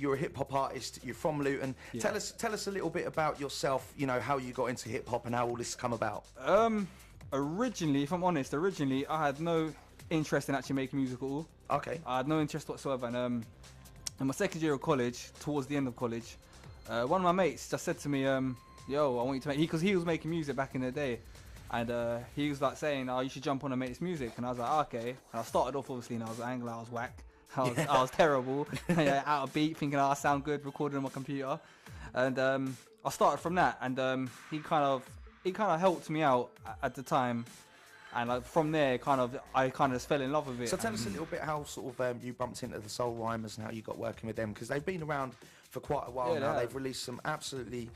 you're a hip hop artist. You're from Luton. Yeah. Tell us a little bit about yourself. You know, how you got into hip hop and how all this come about. Originally, if I'm honest, I had no interest in actually making music at all. Okay. I had no interest whatsoever. And in my second year of college, towards the end of college, one of my mates just said to me, "Yo, I want you to make," because he was making music back in the day. And he was like saying, "Oh, you should jump on and make this music." And I was like, "Okay." And I started off obviously, and I was angler, I was whack, I was terrible, out of beat, thinking, "Oh, I sound good," recording on my computer. And I started from that, and he kind of helped me out at the time. And like from there, I kind of just fell in love with it. So tell us a little bit how sort of you bumped into the Soul Rhymers and how you got working with them, because they've been around for quite a while now. They've released some absolutely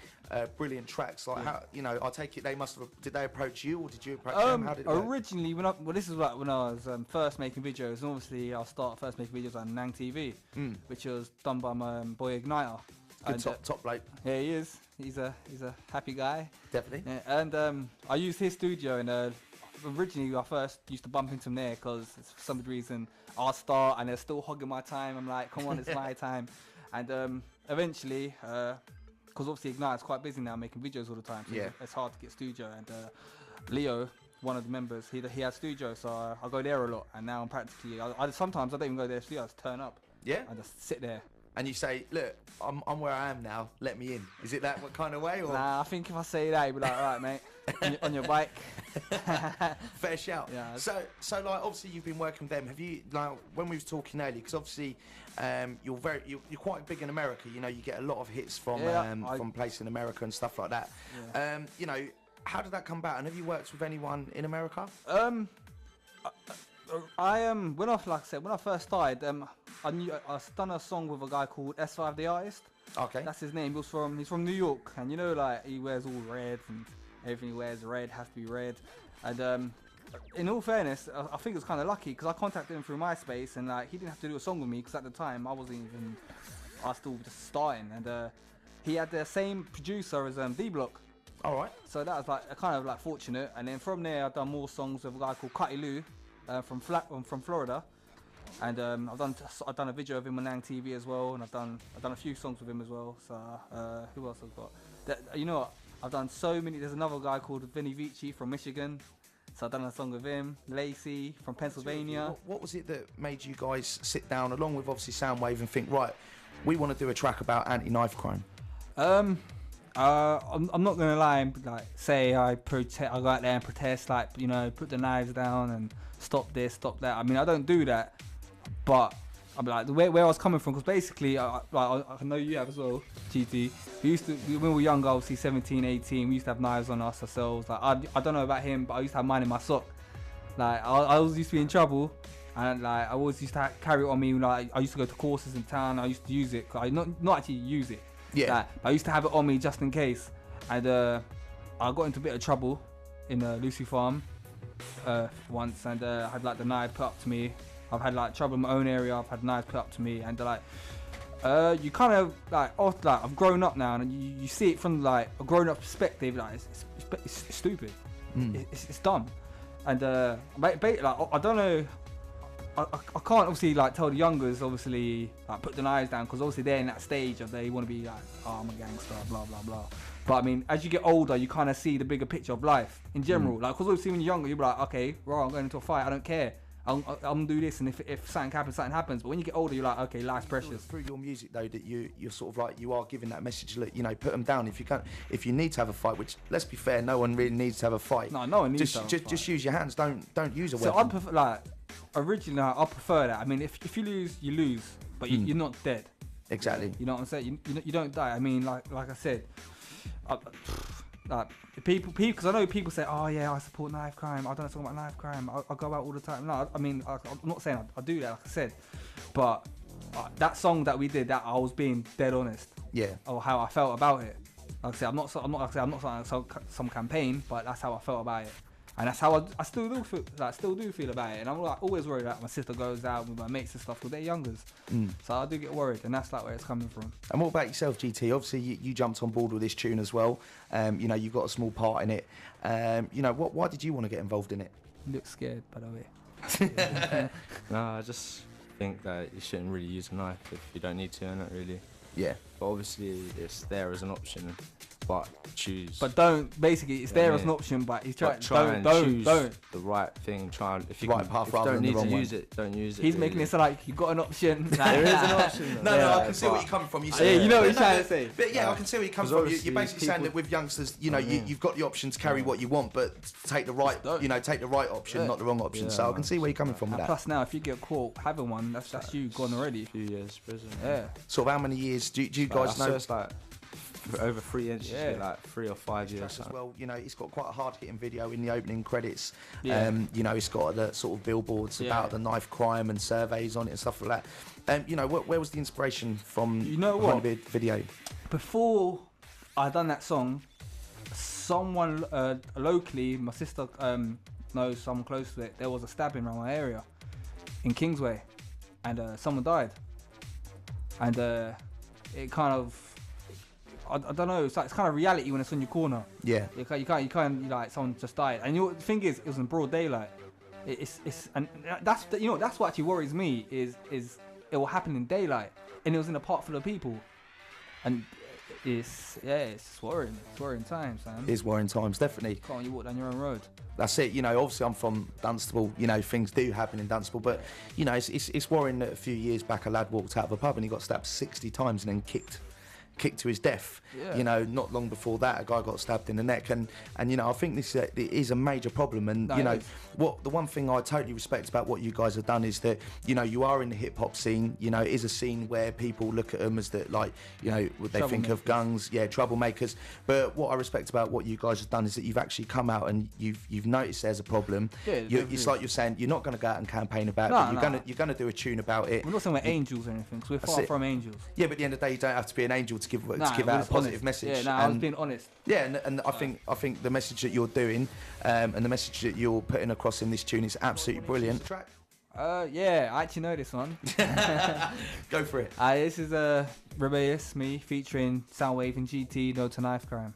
brilliant tracks. Like how, you know, I take it they must have. Did they approach you or did you approach them? How did it work? Originally, this is like when I was first making videos, and obviously I started first making videos on Nang TV, which was done by my boy Igniter. Good top bloke. Yeah, he is. He's a happy guy. Definitely. Yeah, and I used his studio, and originally I first used to bump into him there because for some reason I'll start and they're still hogging my time. I'm like, come on, it's my time. And eventually, because obviously Ignite's quite busy now making videos all the time, so it's hard to get studio. And Leo, one of the members, he has studio, so I go there a lot. And now I'm practically, sometimes I don't even go there to studio, I just turn up. Yeah. And just sit there. And you say, "Look, I'm where I am now. Let me in." Is it that kind of way? Or? Nah, I think if I say that, you'd be like, "All right, mate, on your bike." Fair shout. Yeah. So like obviously you've been working with them. Have you, like when we was talking earlier? Because obviously you're quite big in America. You know, you get a lot of hits from places in America and stuff like that. Yeah. You know, how did that come about? And have you worked with anyone in America? When I first started, I done a song with a guy called S5 the Artist. Okay. That's his name. He's from New York, and you know, like he wears all red and everything he wears red has to be red. And in all fairness, I think it was kind of lucky because I contacted him through MySpace, and like he didn't have to do a song with me because at the time I was still just starting, and he had the same producer as D Block. All right. So that was like kind of like fortunate, and then from there I've done more songs with a guy called Cutty Lou. From Florida, and I've done a video of him on Nang TV as well, and I've done a few songs with him as well. So who else I've got? You know what? I've done so many. There's another guy called Vinny Vici from Michigan, so I've done a song with him. Lacey from Pennsylvania. What was it that made you guys sit down, along with obviously Soundwave, and think, right, we want to do a track about anti-knife crime? I'm not gonna lie and like say I go out there and protest, like, you know, put the knives down and stop this, stop that. I mean, I don't do that, but I'm like where I was coming from, because basically, I know you have as well, GT. When we were younger, obviously 17, 18, we used to have knives on us ourselves. Like I don't know about him, but I used to have mine in my sock. Like I always used to be in trouble, and like I always used to carry it on me. Like I used to go to courses in town. I used to use it. I not actually use it. Yeah. Like, I used to have it on me just in case, and I got into a bit of trouble in Lucy Farm once, and I had like the knife put up to me. I've had like trouble in my own area. I've had knives put up to me, and like you kind of like after like I've grown up now, and you see it from like a grown up perspective. Like it's stupid. It's dumb, and like I don't know. I can't obviously like tell the youngers obviously like put the knives down, because obviously they're in that stage of they want to be like, oh, I'm a gangster, blah blah blah. But I mean, as you get older, you kind of see the bigger picture of life in general. Like, because obviously when you're younger, you're like, okay, right, I'm going into a fight, I don't care. I'm gonna do this, and if something happens. But when you get older, you're like, okay, life's precious. Through your music though, that you're sort of like, you are giving that message, that, you know, put them down if you need to have a fight. Which, let's be fair, no one really needs to have a fight. No one needs to have a fight. Just use your hands. Don't use a weapon. So I prefer, like, originally I prefer that. I mean, if you lose, you lose, but you're not dead. Exactly. You know what I'm saying? You don't die. I mean, like I said, like people, because I know people say, oh yeah, I support knife crime. I don't talk about knife crime. I go out all the time. No, I mean, I'm not saying I do that, like I said, but that song that we did, that I was being dead honest. Yeah. Or how I felt about it. Like I said, I'm not some campaign, but that's how I felt about it. And that's how I still do feel about it. And I'm like always worried that my sister goes out with my mates and stuff, because they're youngers. So I do get worried, and that's like where it's coming from. And what about yourself, GT? Obviously you jumped on board with this tune as well. You know, you've got a small part in it. You know, why did you want to get involved in it? You look scared, by the way. No, I just think that you shouldn't really use a knife if you don't need to, innit, really. Yeah. But obviously it's there as an option, but choose. But don't, basically, it's there as an option, but he's trying, choose the right thing. If you right path rather than the wrong one. Don't use it. He's making it sound like you got an option. There is an option. No, I can see where you're coming from. You know what he's trying to say. But yeah, I can see where you're coming from. You're basically saying that with youngsters, you know, you've got the option to carry what you want, but take the right, take the right option, not the wrong option. So I can see where you're coming from with that. Plus now, if you get caught having one, that's you gone already. A few years prison. Yeah. Sort of how many years do you guys know? So it's like over 3 inches, like 3 or 5 years. As well, you know, it's got quite a hard-hitting video in the opening credits. You know, it's got the sort of billboards about the knife crime and surveys on it and stuff like that. You know, where was the inspiration from? You know what? The video. Before I done that song, someone locally, my sister knows someone close to it. There was a stabbing around my area in Kingsway, and someone died. And it kind of, I don't know, it's kind of reality when it's on your corner. Yeah. You can't like someone just died. And the thing is, it was in broad daylight. And that's that's what actually worries me is it will happen in daylight, and it was in a park full of people, and it's worrying. It's worrying times, man. It is worrying times, definitely. Can't you walk down your own road? That's it. You know, obviously I'm from Dunstable. You know, things do happen in Dunstable, but you know, it's worrying that a few years back a lad walked out of a pub and he got stabbed 60 times and then kicked to his death. You know, not long before that, a guy got stabbed in the neck, and you know, I think this is a major problem. And you know, the one thing I totally respect about what you guys have done is that, you know, you are in the hip hop scene. You know, it is a scene where people look at them as that, like, you know, they think of guns, troublemakers. But what I respect about what you guys have done is that you've actually come out and you've noticed there's a problem. It's like you're saying you're not going to go out and campaign about it. You're gonna do a tune about it. We're not saying we're angels or anything, because we're far from angels. Yeah, but at the end of the day, you don't have to be an angel to give out a positive message. I was being honest. Yeah, and I think the message that you're doing and the message that you're putting across in this tune is absolutely brilliant. Yeah, I actually know this one. Go for it. This is Rebelyous, me, featuring Soundwave and GT, No to Knife Crime.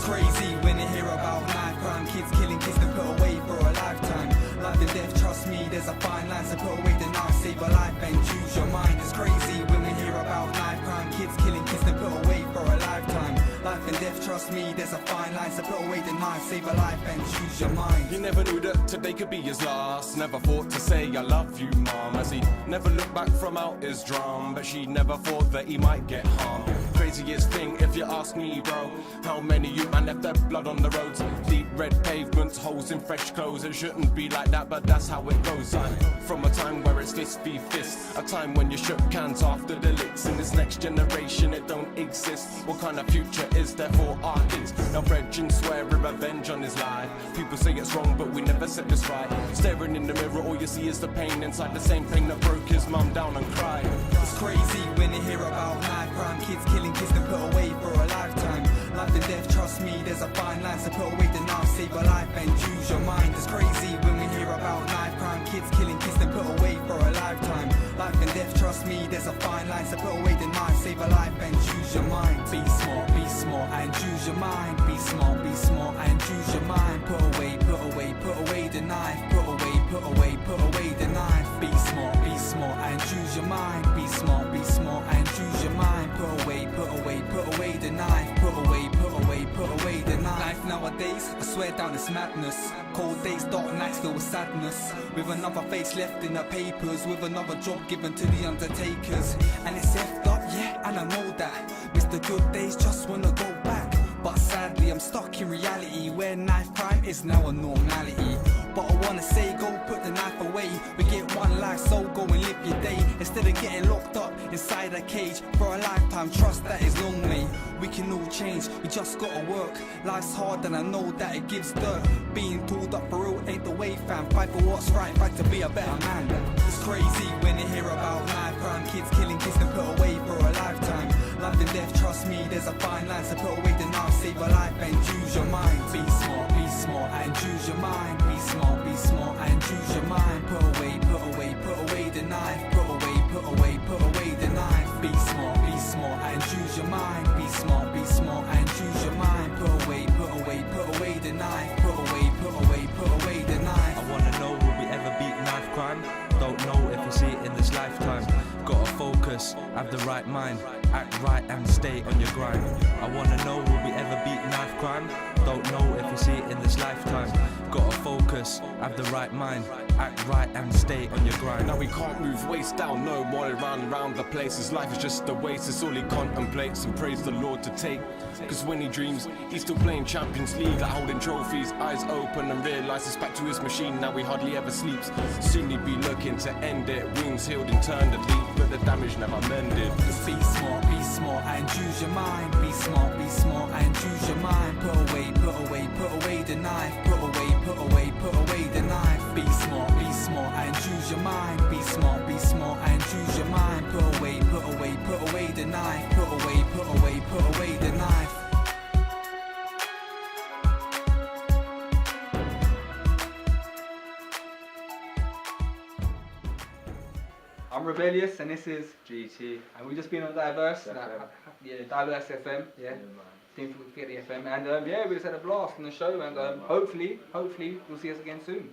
Crazy when you hear about knife crime, kids killing kids and put away for a lifetime. Life and death, trust me, there's a fine line, so put away the knife, save a life and choose your mind. It's crazy when we hear about knife crime, kids killing kids and put away for a lifetime. Life and death, trust me, there's a fine line, so put away the knife, save a life and choose your mind. He never knew that today could be his last. Never thought to say I love you, mom, as he never looked back from out his drum. But she never thought that he might get harmed. Craziest thing, if you ask me, bro. How many you man left their blood on the roads? Deep red pavements, holes in fresh clothes. It shouldn't be like that, but that's how it goes. I'm from a time where it's fist v fist, a time when you shook hands after the licks. In this next generation, it don't exist. What kind of future is there for our kids? Now brethren swearing revenge on his life. People say it's wrong, but we never set this right. Staring in the mirror, all you see is the pain inside, the same thing that broke his mum down and cried. It's crazy when you hear about knife crime, kids killing kids and put away for a lifetime. Life and death, trust me, there's a fine line, so put away the knife, save a life and choose your mind. It's crazy when we hear about knife crime, kids killing kids and put away for a lifetime. Life and death, trust me, there's a fine line, so put away the knife, save a life and choose your mind. Be smart and choose your mind. Be smart and choose your mind. Put away the knife. Put away the knife. Be smart and choose your mind. Be smart and choose your mind. Put away the knife. Put away the knife. Life nowadays, I swear down it's madness. Cold days, dark nights filled with sadness. With another face left in the papers, with another job given to the undertakers. And it's effed up, yeah, and I know that. Miss the good days, just wanna go back. But sadly I'm stuck in reality where knife crime is now a normality. But I wanna say go put the knife away. We get one life, so go and live your day. Instead of getting locked up inside a cage for a lifetime, trust that is long way. We can all change, we just gotta work. Life's hard and I know that it gives dirt. Being tooled up for real ain't the way, fam. Fight for what's right, fight to be a better man. It's crazy when you hear about knife crime, kids killing kids and put away for a lifetime. Life and death, trust me, there's a fine line, so put away the knife, save a life and choose your mind. Be smart and choose your mind. Be smart and choose your mind. Put away the knife. focus, have the right mind, act right and stay on your grind. I wanna know, will we ever beat knife crime? Don't know if we see it in this lifetime. Gotta focus, have the right mind, act right and stay on your grind. Now we can't move waist down, no more round the place. His life is just a waste, it's all he contemplates and praise the Lord to take. Cause when he dreams, he's still playing Champions League, like holding trophies, eyes open and realises back to his machine, now he hardly ever sleeps. Soon he'd be looking to end it, wounds healed internally, but the damage never mended. Be smart and use your mind. Be smart and use your mind. Put away the knife. Put away the knife. Be smart and use your mind. Be smart and use your mind. Put away the knife. Put away the knife. I'm Rebelyous and this is GT, and we've just been on Diverse FM, yeah. Didn't forget the FM, and yeah, we just had a blast on the show, and hopefully we'll see us again soon.